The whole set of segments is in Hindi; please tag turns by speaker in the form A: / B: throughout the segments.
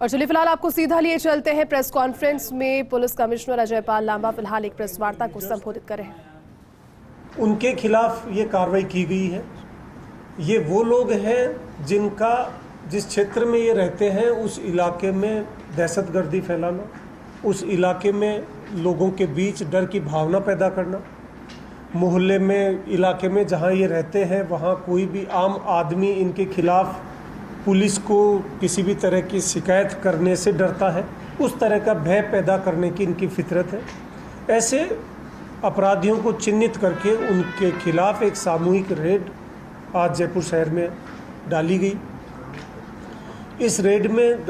A: और चलिए फिलहाल आपको सीधा लिए चलते हैं प्रेस कॉन्फ्रेंस में। पुलिस कमिश्नर अजय पाल लांबा फिलहाल एक प्रेस वार्ता को संबोधित कर रहे हैं।
B: उनके खिलाफ ये कार्रवाई की गई है। ये वो लोग हैं जिनका जिस क्षेत्र में ये रहते हैं उस इलाके में दहशतगर्दी फैलाना, उस इलाके में लोगों के बीच डर की भावना पैदा करना, मोहल्ले में इलाके में जहाँ ये रहते हैं वहाँ कोई भी आम आदमी इनके खिलाफ पुलिस को किसी भी तरह की शिकायत करने से डरता है, उस तरह का भय पैदा करने की इनकी फितरत है। ऐसे अपराधियों को चिन्हित करके उनके खिलाफ एक सामूहिक रेड आज जयपुर शहर में डाली गई। इस रेड में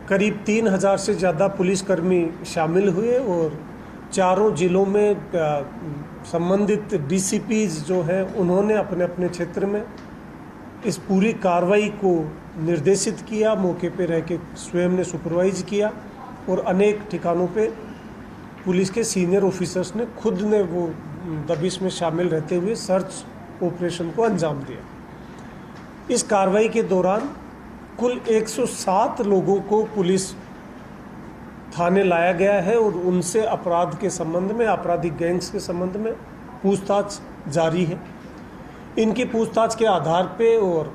B: करीब 3000 से ज़्यादा पुलिसकर्मी शामिल हुए और चारों जिलों में संबंधित डीसीपीज जो हैं उन्होंने अपने अपने क्षेत्र में इस पूरी कार्रवाई को निर्देशित किया, मौके पे रह के स्वयं ने सुपरवाइज किया और अनेक ठिकानों पे पुलिस के सीनियर ऑफिसर्स ने खुद ने वो दबिश में शामिल रहते हुए सर्च ऑपरेशन को अंजाम दिया। इस कार्रवाई के दौरान कुल 107 लोगों को पुलिस थाने लाया गया है और उनसे अपराध के संबंध में, आपराधिक गैंग्स के संबंध में पूछताछ जारी है। इनकी पूछताछ के आधार पे और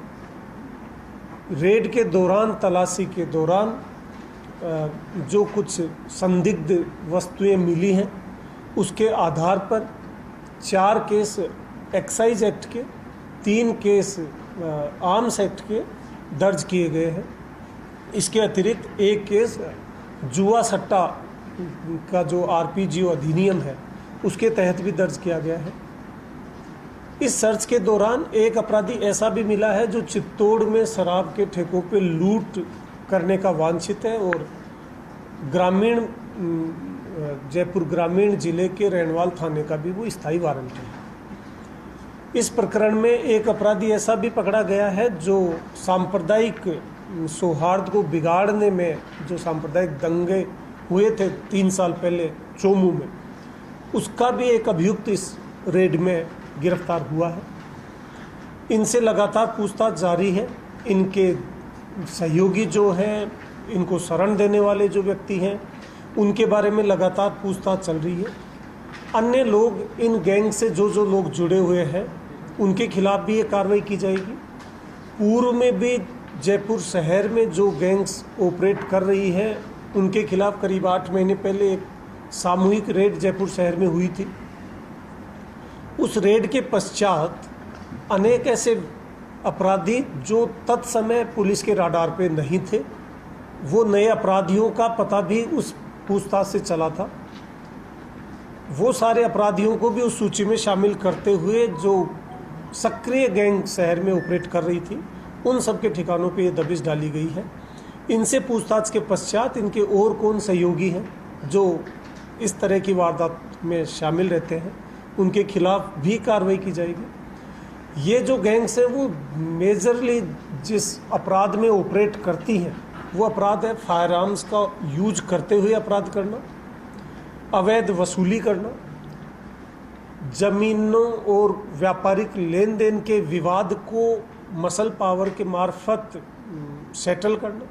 B: रेड के दौरान, तलाशी के दौरान जो कुछ संदिग्ध वस्तुएं मिली हैं उसके आधार पर 4 केस एक्साइज एक्ट के, 3 केस आर्म्स एक्ट के दर्ज किए गए हैं। इसके अतिरिक्त एक केस जुआ सट्टा का जो आरपीजी अधिनियम है उसके तहत भी दर्ज किया गया है। इस सर्च के दौरान एक अपराधी ऐसा भी मिला है जो चित्तौड़ में शराब के ठेकों पे लूट करने का वांछित है और ग्रामीण जयपुर ग्रामीण जिले के रेणवाल थाने का भी वो स्थायी वारंट है। इस प्रकरण में एक अपराधी ऐसा भी पकड़ा गया है जो सांप्रदायिक सौहार्द को बिगाड़ने में, जो सांप्रदायिक दंगे हुए थे 3 साल पहले चोमू में, उसका भी एक अभियुक्त इस रेड में गिरफ्तार हुआ है। इनसे लगातार पूछताछ जारी है। इनके सहयोगी जो हैं, इनको शरण देने वाले जो व्यक्ति हैं, उनके बारे में लगातार पूछताछ चल रही है। अन्य लोग, इन गैंग से जो लोग जुड़े हुए हैं उनके खिलाफ भी ये कार्रवाई की जाएगी। पूर्व में भी जयपुर शहर में जो गैंग्स ऑपरेट कर रही है उनके खिलाफ करीब 8 महीने पहले एक सामूहिक रेड जयपुर शहर में हुई थी। उस रेड के पश्चात अनेक ऐसे अपराधी जो तत्समय पुलिस के राडार पे नहीं थे, वो नए अपराधियों का पता भी उस पूछताछ से चला था। वो सारे अपराधियों को भी उस सूची में शामिल करते हुए जो सक्रिय गैंग शहर में ऑपरेट कर रही थी उन सब के ठिकानों पे ये दबिश डाली गई है। इनसे पूछताछ के पश्चात इनके और कौन सहयोगी हैं जो इस तरह की वारदात में शामिल रहते हैं उनके खिलाफ भी कार्रवाई की जाएगी। ये जो गैंग्स हैं वो मेजरली जिस अपराध में ऑपरेट करती हैं वो अपराध है फायर आर्म्स का यूज करते हुए अपराध करना, अवैध वसूली करना, जमीनों और व्यापारिक लेन देन के विवाद को मसल पावर के मार्फत सेटल करना।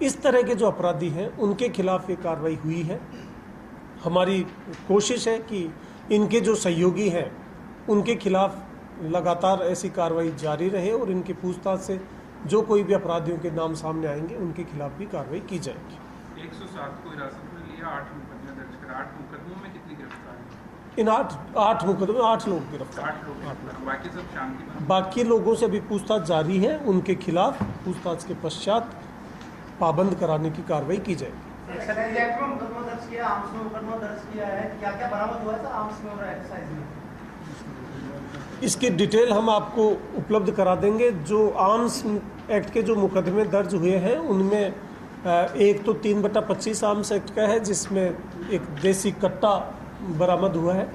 B: इस तरह के जो अपराधी हैं उनके खिलाफ ये कार्रवाई हुई है। हमारी कोशिश है कि इनके जो सहयोगी हैं उनके खिलाफ लगातार ऐसी कार्रवाई जारी रहे और इनकी पूछताछ से जो कोई भी अपराधियों के नाम सामने आएंगे उनके खिलाफ भी कार्रवाई की जाएगी।
C: 107 को हिरासत में लिया, 8 मुकदमे दर्ज करा। 8 मुकदमों में कितनी गिरफ्तारी?
B: इन 8 मुकदमे 8 लोग गिरफ्तार।
C: 8 लोग, बाकी सब शांति।
B: बाकी लोगों से भी पूछताछ जारी है। उनके खिलाफ पूछताछ के पश्चात पाबंद कराने की कार्रवाई की जाएगी। इसकी डिटेल हम आपको उपलब्ध करा देंगे। जो आर्म्स एक्ट के जो मुकदमे दर्ज हुए हैं उनमें एक तो 3/25 आर्म्स एक्ट का है जिसमें एक देसी कट्टा बरामद हुआ है।